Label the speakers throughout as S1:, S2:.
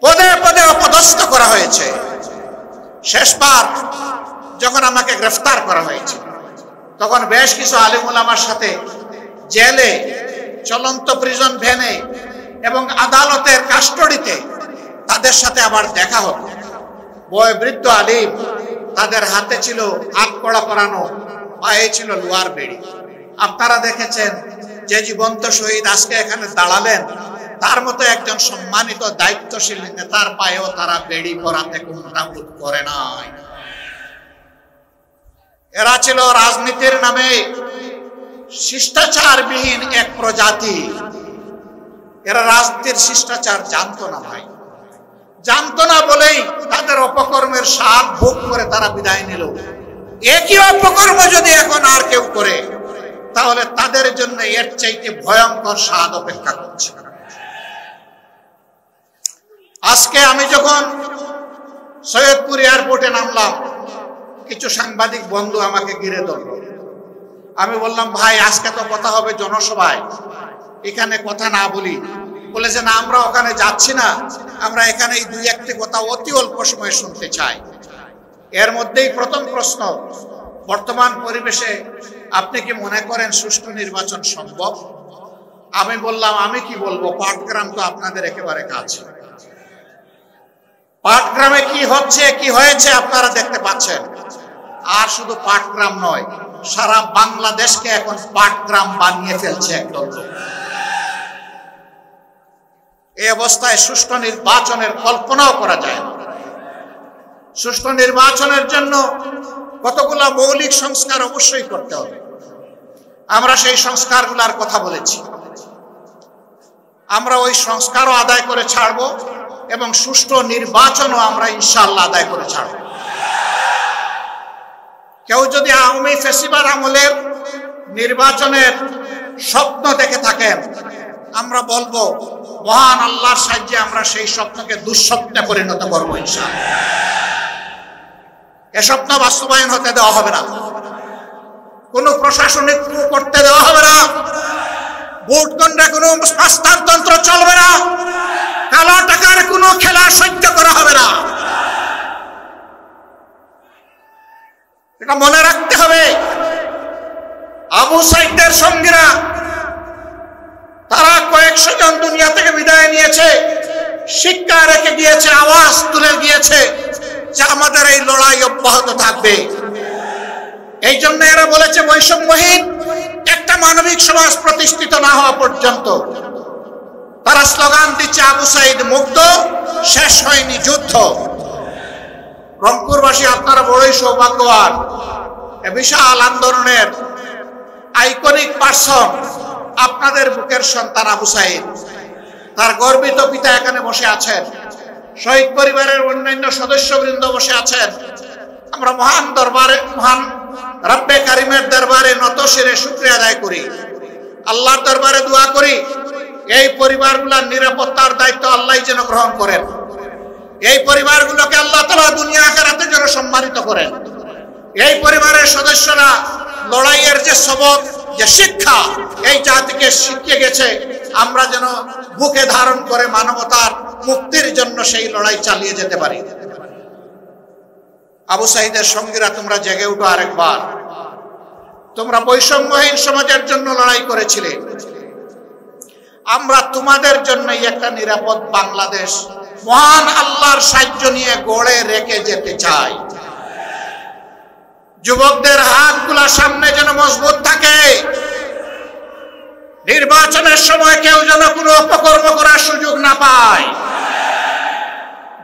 S1: পদে পদে অপদস্থ করা হয়েছে। শেষবার যখন আমাকে গ্রেফতার করা হয়েছে, তখন বেশ কিছু আলেম উলামার সাথে জেলে, চলন্ত প্রিজন ভ্যানে এবং আদালতের কাস্টডিতে তাদের সাথে আবার দেখা হতো। বয়োবৃদ্ধ আলিম, তাদের হাতে ছিল হাত কড়া করানো, পায়ে ছিল লোহার বেড়ি। আপনারা দেখেছেন যে জীবন্ত শহীদ আজকে এখানে দাঁড়ালেন, তার মতো একজন সম্মানিত দায়িত্বশীল নেতার পায়েও তারা বেড়ি পরাতে কোনটা বোধ করে নাই। এরা ছিল রাজনীতির নামে শিষ্টাচারবিহীন এক প্রজাতি। এরা রাজনীতির শিষ্টাচার জানতো না ভাই, জানতো না বলেই তাদের অপকর্মের স্বাদ ভোগ করে তারা বিদায় নিল। একই অপকর্ম যদি এখন আর কেউ করে, তাহলে তাদের জন্য এর চাইতে ভয়ঙ্কর স্বাদ অপেক্ষা করছে। আজকে আমি যখন সৈয়দপুর এয়ারপোর্টে নামলাম, কিছু সাংবাদিক বন্ধু আমাকে ঘিরে ধরল। আমি বললাম, ভাই আজকে তো কথা হবে জনসভায়, এখানে কথা না বলি। বলেছে না, আমরা ওখানে যাচ্ছি না, আমরা এখানে এই দুই একটি কথা অতি অল্প সময় শুনতে চাই। এর মধ্যেই প্রথম প্রশ্ন, বর্তমান পরিবেশে আপনি কি মনে করেন সুষ্ঠু নির্বাচন সম্ভব? আমি বললাম, আমি কি বলবো, পাটগ্রাম তো আপনাদের একেবারে কাছে। পাটগ্রামে কি হচ্ছে কি হয়েছে আপনারা দেখতে পাচ্ছেন। আর শুধু পাটগ্রাম নয়, সারা বাংলাদেশকে এখন পাটগ্রাম বানিয়ে ফেলছে একদল লোক। এই অবস্থায় সুষ্ঠু নির্বাচনের কল্পনাও করা যায় না। সুষ্ঠু নির্বাচনের জন্য কতগুলো মৌলিক সংস্কার অবশ্যই করতে হবে। আমরা সেই সংস্কারগুলোর কথা বলেছি। আমরা ওই সংস্কারও আদায় করে ছাড়ব এবং সুষ্ঠু নির্বাচনও আমরা ইনশাআল্লাহ আদায় করে ছাড়ব। কেউ যদি আওয়ামী ফ্যাসিবাদ আমলের নির্বাচনের স্বপ্ন দেখে থাকেন, আমরা বলবো মহান আল্লাহর সাহায্যে আমরা সেই স্বপ্নকে দুঃস্বপ্নে পরিণত করবো ইনশাআল্লাহ। এ স্বপ্ন বাস্তবায়ন হতে দেওয়া হবে না, কোনো প্রশাসনিক করতে দেওয়া হবে না, ভোট কেন্দ্রে কোনো হস্তান্তর চলবে না, কালো টাকার কোনো খেলা সহ্য করা হবে না। এটা মনে রাখতে হবে। আবু সাইদের সঙ্গীরা তারা কয়েকশো জন দুনিয়া থেকে বিদায় নিয়েছে, শিক্ষা রেখে গিয়েছে, আওয়াজ তুলে গিয়েছে যে আমাদের এই লড়াই অব্যাহত থাকবে। এই জন্য এরা বলেছে বৈষম্যহীন একটা মানবিক সমাজ প্রতিষ্ঠিত না হওয়া পর্যন্ত। তারা স্লোগান দিচ্ছে আবু সাইদ মুক্ত, শেষ হয়নি যুদ্ধ। রংপুরবাসী আপনারা বড়ই সৌভাগ্যবান, বিশাল আন্দোলনের আইকনিক পার্সন আপনাদের বুকের সন্তান আবু সাইদ। তার গর্বিত পিতা এখানে বসে আছেন, শহীদ পরিবারের অন্যান্য সদস্যবৃন্দ বসে আছেন। আমরা মহান দরবারে, মহান রব্বে কারিমের দরবারে নত শিরে শুকরিয়া আদায় করি, আল্লাহর দরবারে দোয়া করি এই পরিবারগুলোর নিরাপত্তার দায়িত্ব আল্লাহ যেন গ্রহণ করেন। এই পরিবারগুলোকে আল্লাহ তাআলা দুনিয়া আখিরাতে যেন সম্মানিত করেন। এই পরিবারের সদস্যরা লড়াইয়ের যে সবক, যে শিক্ষা এই জাতিকে শিখিয়ে গেছে, আমরা যেন বুকে ধারণ করে মানবতার মুক্তির জন্য সেই লড়াই চালিয়ে যেতে পারি। আবু সাইদের সঙ্গীরা, তোমরা জেগে উঠো আরেকবার। তোমরা বৈষম্যহীন সমাজের জন্য লড়াই করেছিলে, আমরা তোমাদের জন্যই একটা নিরাপদ বাংলাদেশ মহান আল্লাহর সাহায্য নিয়ে গড়ে রেখে যেতে চাই। যুবকদের হাতগুলা সামনে যেন মজবুত থাকে, নির্বাচনের সময় কেউ যেন কোনো অপকর্ম করার সুযোগ না পায়।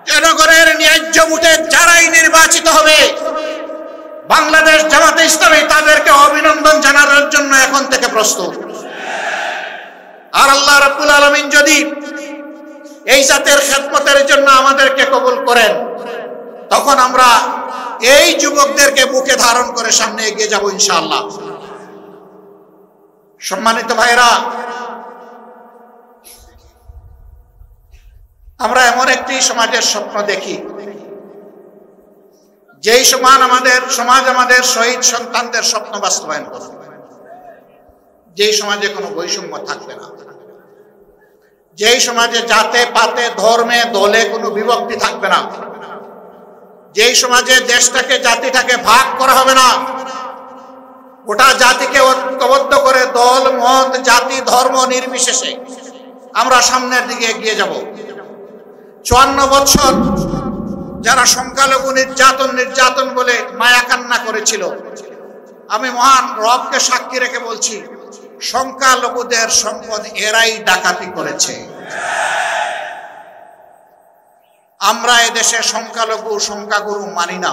S1: জনগণের ন্যায্য ভোটে যারাই নির্বাচিত হবে, বাংলাদেশ জামাতে ইসলামী তাদেরকে অভিনন্দন জানানোর জন্য এখন থেকে প্রস্তুত। আর আল্লাহ রাব্বুল আলামিন যদি এই জাতের খেদমতের জন্য আমাদেরকে কবুল করেন, তখন আমরা এই যুবকদেরকে বুকে ধারণ করে সামনে এগিয়ে যাব ইনশাআল্লাহ। সম্মানিত ভাইরা, আমরা এমন একটি সমাজের স্বপ্ন দেখি, যেই সমাজ আমাদের শহীদ সন্তানদের স্বপ্ন বাস্তবায়ন করবে, যেই সমাজে কোনো বৈষম্য থাকবে না, যেই সমাজে জাতে পাতে ধর্মে দলে কোনো বিভক্তি থাকবে না, যেই সমাজে দেশটাকে জাতিটাকে ভাগ করা হবে না, গোটা জাতিকে ঐক্যবদ্ধ করে দল মত জাতি ধর্ম নির্বিশেষে আমরা সামনের দিকে এগিয়ে যাব। 54 বছর যারা সংখ্যালঘু নির্যাতন বলে মায়া কান্না করেছিল, আমি মহান রবকে সাক্ষী রেখে বলছি, সংখ্যালঘুদের সম্পদ এরাই ডাকাতি করেছে। আমরা এদেশে সংখ্যাগুরু মানি না।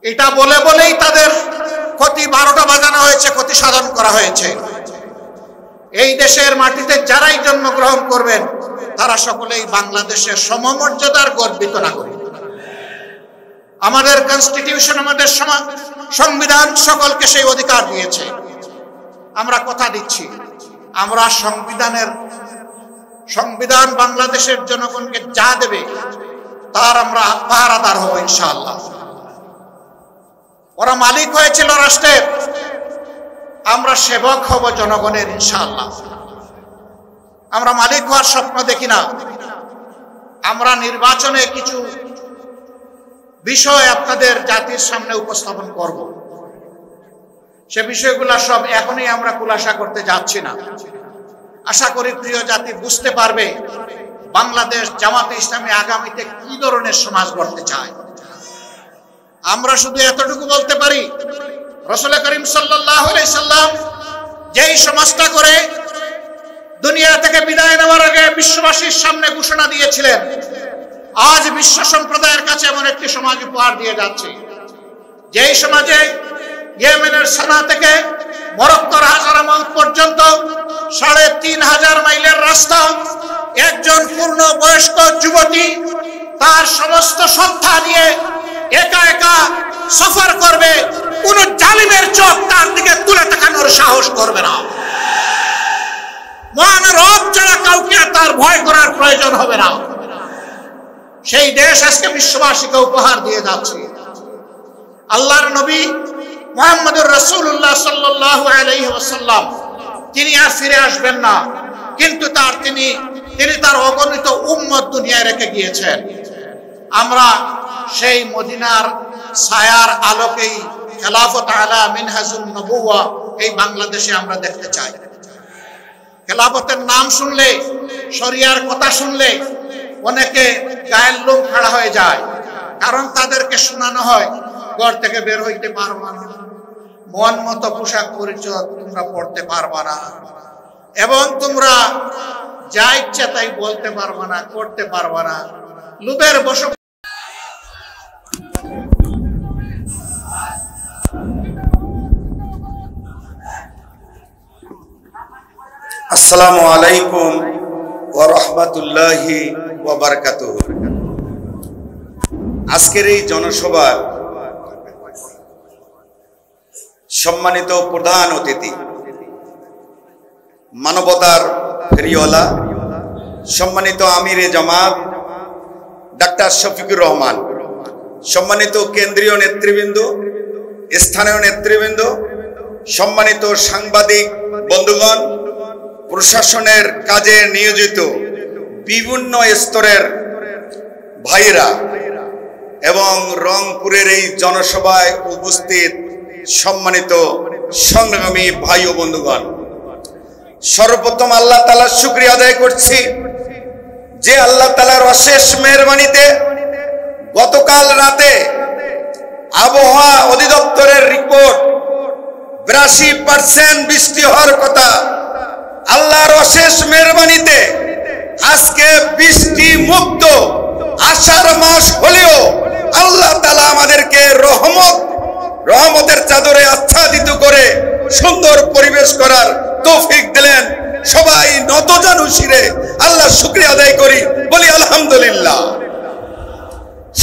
S1: এটা বলেই তাদের ক্ষতি 12টা বাজানো হয়েছে, ক্ষতি সাধন করা হয়েছে। এই দেশের মাটিতে যারাই জন্মগ্রহণ করবেন তারা সকলেই বাংলাদেশের সমমর্যাদার গর্বিত নাগরিক। আমাদের কনস্টিটিউশন, আমাদের সংবিধান সকলকে সেই অধিকার দিয়েছে। আমরা কথা দিচ্ছি, আমরা সংবিধান বাংলাদেশের জনগণকে যা দেবে তার আমরা পাহারাদার হব ইনশাআল্লাহ। ওরা মালিক হয়েছিল রাষ্ট্রের, আমরা সেবক হব জনগণের ইনশাআল্লাহ। আমরা মালিক হওয়ার স্বপ্ন দেখি না। আমরা নির্বাচনে কিছু বিষয় আপনাদের জাতির সামনে উপস্থাপন করব। সে বিষয়গুলো সব এখনই আমরা খুলাসা করতে যাচ্ছি না। আশা করি প্রিয় জাতি বুঝতে পারবে বাংলাদেশ জামাতে ইসলামী আগামীতে কি ধরনের সমাজ গড়তে চায়। আমরা শুধু এতটুকু বলতে পারি, রাসূল করিম সাল্লাল্লাহু আলাইহি সাল্লাম যেই সমাজটা করে দুনিয়া থেকে বিদায় নেওয়ার আগে বিশ্ববাসীর সামনে ঘোষণা দিয়েছিলেন, আজ বিশ্ব সম্প্রদায়ের কাছে এমন একটি সমাজ উপহার দিয়ে যাচ্ছে, যেই সমাজে ইয়েমেনের সানা থেকে মরক্কোর হাজারামাউত পর্যন্ত 3500 মাইলের রাস্তা একজন পূর্ণ বয়স্ক যুবতী তার সমস্ত সত্তা নিয়ে একা একা সফর করবে। কোন জালিমের চোখ তার দিকে তুলে তাকানোর সাহস করবে না। মহান রব ছাড়া কাউকে তার ভয় করার প্রয়োজন হবে না। সেই দেশ আজকে বিশ্ববাসীকে উপহার দিয়ে যাচ্ছে। আল্লাহর নবী মুহাম্মদুর রাসূলুল্লাহ সাল্লাল্লাহু আলাইহি ওয়াসাল্লাম তিনি আর ফিরে আসবেন না, কিন্তু তিনি তার অগণিত উম্মত দুনিয়ায় রেখে গিয়েছেন। আমরা সেই মদিনার ছায়ার আলোকেই খেলাফত আলা মিনহাজুন নবুওয়া এই বাংলাদেশে আমরা দেখতে চাই। খেলাফতের নাম শুনলে, শরিয়ার কথা শুনলে অনেকে গায়ের লোম খাড়া হয়ে যায়, কারণ তাদেরকে শোনানো হয় ঘর থেকে বের হইতে পারবা না, মন মতো পোশাক পরিচ্ছদ তোমরা পড়তে পারবা না, এবং তোমরা যা ইচ্ছা তাই বলতে পারবা না, করতে পারবা না। লোভের বশ।
S2: আসসালামু আলাইকুম ওয়া রাহমাতুল্লাহি ওয়া বারাকাতুহু। আজকের এই জনসভার সম্মানিত প্রধান অতিথি, মানবতার ফেরিওয়ালা, সম্মানিত আমিরে জামাত ডাক্তার শফিকুর রহমান, সম্মানিত কেন্দ্রীয় নেতৃবৃন্দ, স্থানীয় নেতৃবৃন্দ, সম্মানিত সাংবাদিক বন্ধুগণ, প্রশাসনের কাজে নিয়োজিত বিভিন্ন স্তরের ভাইরা এবং রংপুরের এই জনসভায় উপস্থিত সম্মানিত সংগ্রামী ভাই ও বন্ধুগণ, সর্বপ্রথম আল্লাহ তাআলার শুকরিয়া আদায় করছি যে আল্লাহ তাআলার অশেষ মেহেরবানিতে গতকাল রাতে আবহাওয়া অধিদপ্তরের রিপোর্ট 82% বৃষ্টি হওয়ার কথা। আল্লাহর অশেষ মেহেরবানিতে আজকে বৃষ্টি মুক্ত আষাঢ় মাস হলেও আল্লাহ তাআলা আমাদেরকে রহমতের চাদরে আচ্ছাদিত করে সুন্দর পরিবেশ করার তৌফিক দিলেন। সবাই নতজানু শিরে আল্লাহ শুকরিয়া আদায় করি, বলি আলহামদুলিল্লাহ।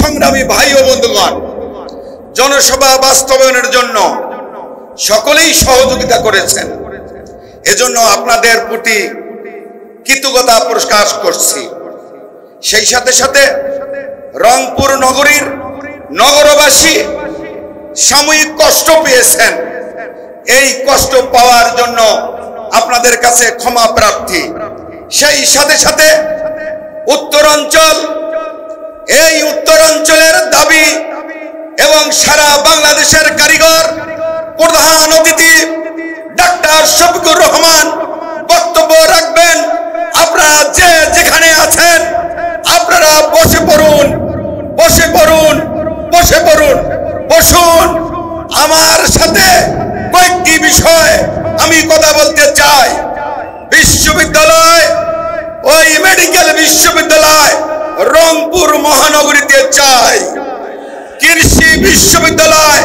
S2: সংগ্রামী ভাই ও বন্ধুগণ, জনসভা বাস্তবায়নের জন্য সকলেই সহযোগিতা করেছেন, এজন্য আপনাদের প্রতি কৃতজ্ঞতা প্রকাশ করছি। সেই সাথে সাথে রংপুর নগরীর নগরবাসী সাময়িক কষ্ট পেয়েছেন, এই কষ্ট পাওয়ার জন্য আপনাদের কাছে ক্ষমা প্রার্থী। সেই সাথে সাথে উত্তরাঞ্চল, এই উত্তরাঞ্চলের দাবি এবং সারা বাংলাদেশের কারিগর প্রধান অতিথি ডাক্তার শফিকুর রহমান বক্তব্য রাখবেন। আপনারা যে যেখানে আছেন আপনারা বসে পড়ুন, বসে পড়ুন, বসে পড়ুন, বসুন। আমার সাথে কয়েকটি বিষয় আমি কথা বলতে চাই। বিশ্ববিদ্যালয়, ওই মেডিকেল বিশ্ববিদ্যালয় রংপুর মহানগরীতে চাই। কৃষি বিশ্ববিদ্যালয়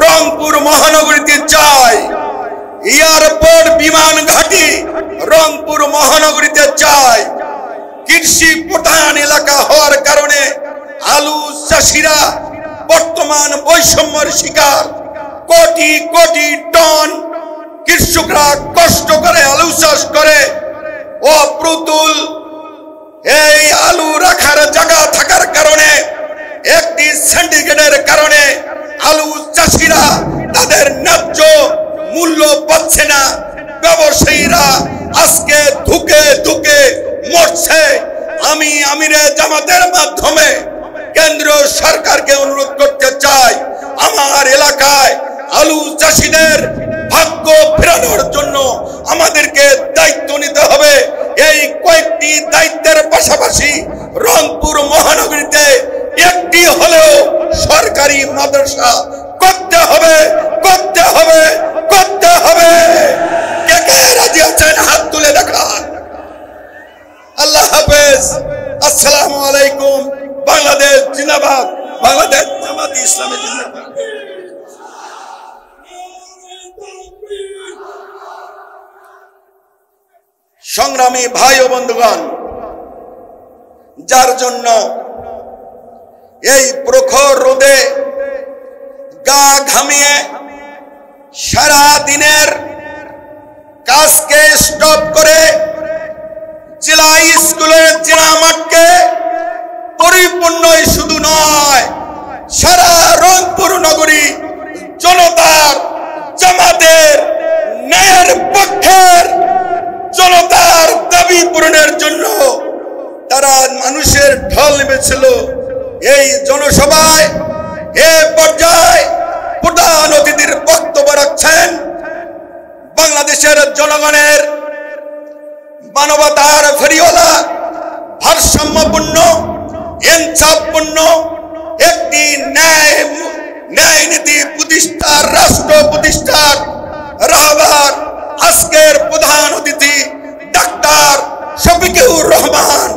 S2: রংপুর মহানগরীতে চাই। এয়ারপোর্ট বিমান ঘাঁটি রংপুর মহানগরীতে চাই। কৃষি প্রধান এলাকা হওয়ার কারণে আলু চাষিরা বর্তমান বৈষম্যের শিকার। কোটি কোটি টন কৃষকরা কষ্ট করে আলু চাষ করে, অপ্রতুল এই আলু রাখার জায়গা থাকার কারণে, একটি সিন্ডিকেটের কারণে আলু চাষিরা তাদের ন্যায্য মূল্য পাচ্ছে না। ব্যবসায়ীরা আজকে ধুকে ধুকে মরছে। আমি আমিরে জামাতের মাধ্যমে কেন্দ্রীয় সরকারকে অনুরোধ করতে চাই, আমার এলাকায় আলু চাষিদের ভাগ্য ফেরানোর জন্য আমাদেরকে দায়িত্ব নিতে হবে। এই কয়েকটি দায়িত্বের পাশাপাশি রংপুর মহানগরীতে একটি হলেও সরকারি মাদ্রাসা করতে হবে, করতে হবে, করতে হবে। কে কে রাজি আছেন হাত তুলে দেখান। আল্লাহ হাফেজ। আসসালামু আলাইকুম। বাংলাদেশ জিন্দাবাদ। বাংলাদেশ জামাত ইসলামী জিন্দাবাদ। সংগ্রামী ভাই ও বন্ধুগণ, যার জন্য এই প্রখর রোদে গা ঘামিয়ে সারা দিনের কাজকে স্টপ করে জেলা স্কুলের জেলা মাঠকে পরিপূর্ণই শুধু নয়, সারা রংপুর নগরী জনতার, জামাতের, ন্যায়ের পক্ষের জনতার দাবি পূরণের জন্য তারা মানুষের ঢল নেমেছিল। এই জনসভায় এ পর্যায়ে প্রধান অতিথির বক্তব্য রাখছেন বাংলাদেশের জনগণের মানবতার ফেরিওয়ালা, ভারসাম্যপূর্ণ, ইনসাফপূর্ণ একটি ন্যায় নীতি প্রতিষ্ঠার, রাষ্ট্র প্রতিষ্ঠার রাহবার আজকের প্রধান অতিথি ডাক্তার শফিকুর রহমান।